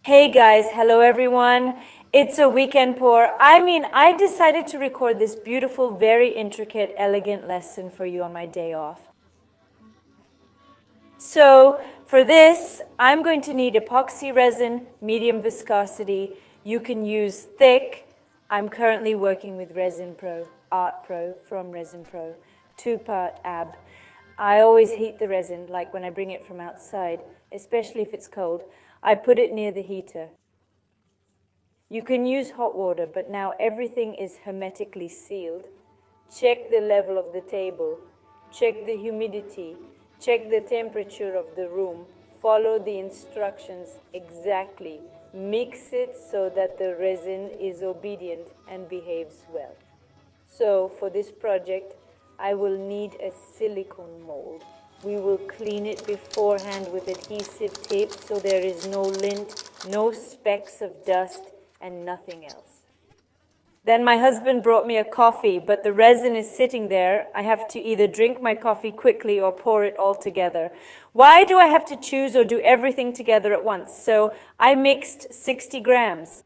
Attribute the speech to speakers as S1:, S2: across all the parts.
S1: Hey guys, hello everyone. It's a weekend pour. I decided to record this beautiful, very intricate, elegant lesson for you on my day off. So for this, I'm going to need epoxy resin, medium viscosity. You can use thick. I'm currently working with Resin Pro, Art Pro from Resin Pro, 2-part ab. I always heat the resin, like when I bring it from outside, especially if it's cold. I put it near the heater. You can use hot water, but now everything is hermetically sealed. Check the level of the table. Check the humidity. Check the temperature of the room. Follow the instructions exactly. Mix it so that the resin is obedient and behaves well. So for this project, I will need a silicone mold. We will clean it beforehand with adhesive tape so there is no lint, no specks of dust, and nothing else. Then my husband brought me a coffee, but the resin is sitting there. I have to either drink my coffee quickly or pour it all together. Why do I have to choose or do everything together at once? So I mixed 60 grams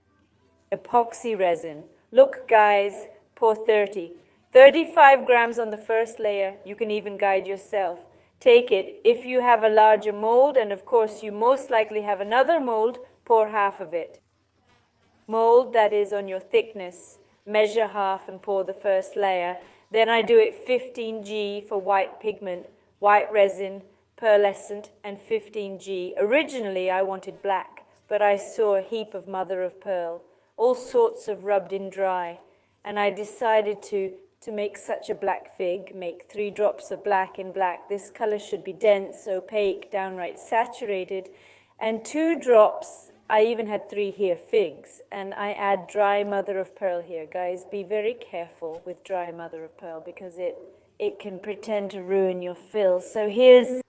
S1: epoxy resin. Look, guys, pour 30. 35 grams on the first layer. You can even guide yourself. Take it. If you have a larger mold, and of course you most likely have another mold, pour half of it. Mold that is on your thickness. Measure half and pour the first layer. Then I do it 15G for white pigment, white resin, pearlescent, and 15G. Originally I wanted black, but I saw a heap of mother of pearl, all sorts of rubbed in dry, and I decided to make such a black fig, make 3 drops of black in black. This color should be dense, opaque, downright saturated, and 2 drops. I even had 3 here, figs, and I add dry mother of pearl here. Guys, be very careful with dry mother of pearl because it can pretend to ruin your fill. So here's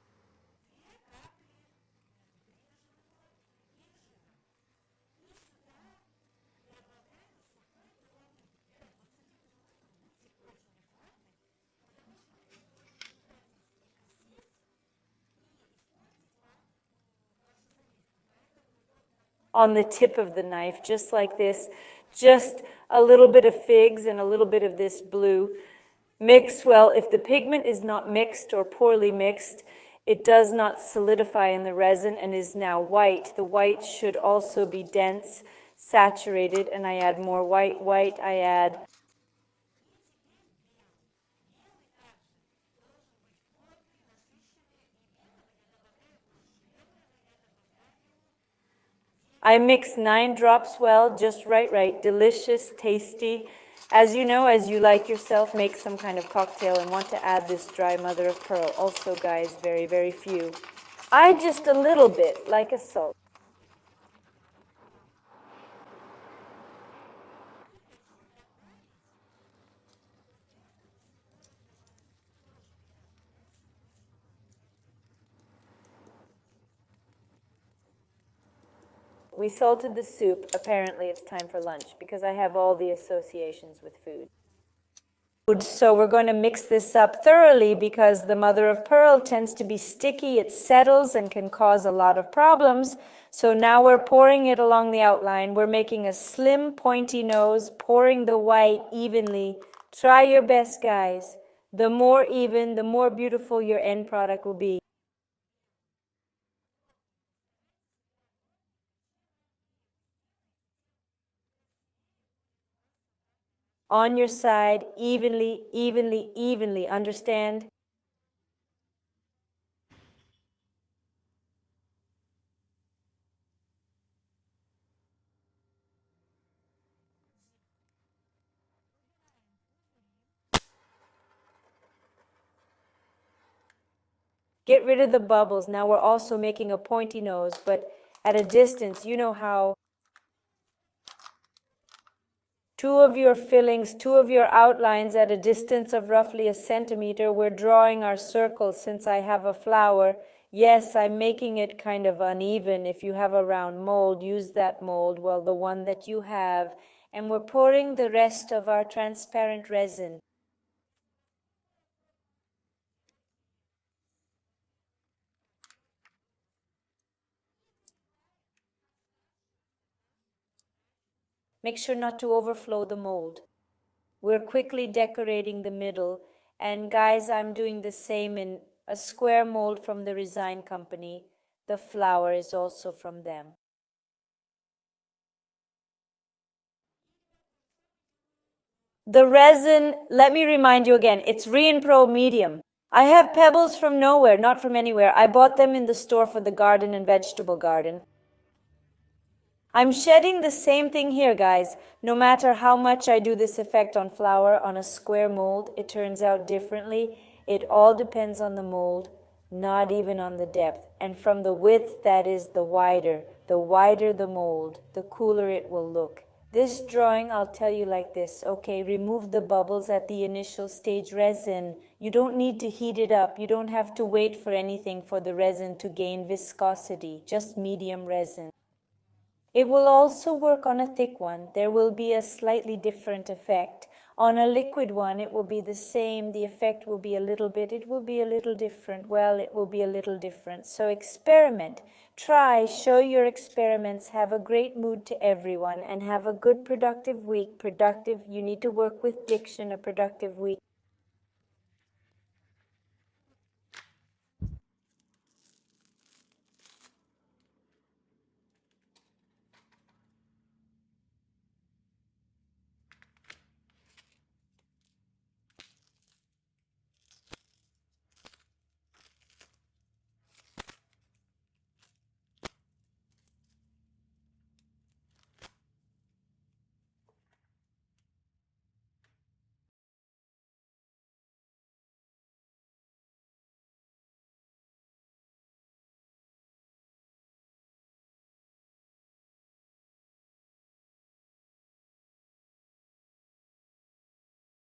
S1: on the tip of the knife, just like this, just a little bit of figs and a little bit of this blue. Mix well. If the pigment is not mixed or poorly mixed, it does not solidify in the resin and is now white. The white should also be dense, saturated, and I add more white. I add I mix 9 drops well, just right, delicious, tasty. As you know, as you like yourself, make some kind of cocktail and want to add this dry mother of pearl. Also, guys, very, very few. I just a little bit, like a salt. We salted the soup. Apparently, it's time for lunch because I have all the associations with food. So we're going to mix this up thoroughly because the mother of pearl tends to be sticky. It settles and can cause a lot of problems. So now we're pouring it along the outline. We're making a slim, pointy nose, pouring the white evenly. Try your best, guys. The more even, the more beautiful your end product will be. On your side, evenly, evenly, evenly. Understand? Get rid of the bubbles. Now we're also making a pointy nose, but at a distance. You know how 2 of your fillings, 2 of your outlines at a distance of roughly a centimeter. We're drawing our circle since I have a flower. Yes, I'm making it kind of uneven. If you have a round mold, use that mold. Well, the one that you have. And we're pouring the rest of our transparent resin. Make sure not to overflow the mold. We're quickly decorating the middle. And guys, I'm doing the same in a square mold from the Resin company. The flower is also from them. The resin, let me remind you again, it's Resin Pro Medium. I have pebbles from nowhere, not from anywhere. I bought them in the store for the garden and vegetable garden. I'm shedding the same thing here, guys. No matter how much I do this effect on flower on a square mold, it turns out differently. It all depends on the mold, not even on the depth. And from the width, that is the wider the mold, the cooler it will look. This drawing, I'll tell you like this. Okay, remove the bubbles at the initial stage resin. You don't need to heat it up. You don't have to wait for anything for the resin to gain viscosity, just medium resin. It will also work on a thick one. There will be a slightly different effect. On a liquid one, it will be the same. The effect will be a little bit, it will be a little different. Well, it will be a little different. So experiment. Try, show your experiments. Have a great mood to everyone and have a good productive week. Productive, you need to work with diction, a productive week.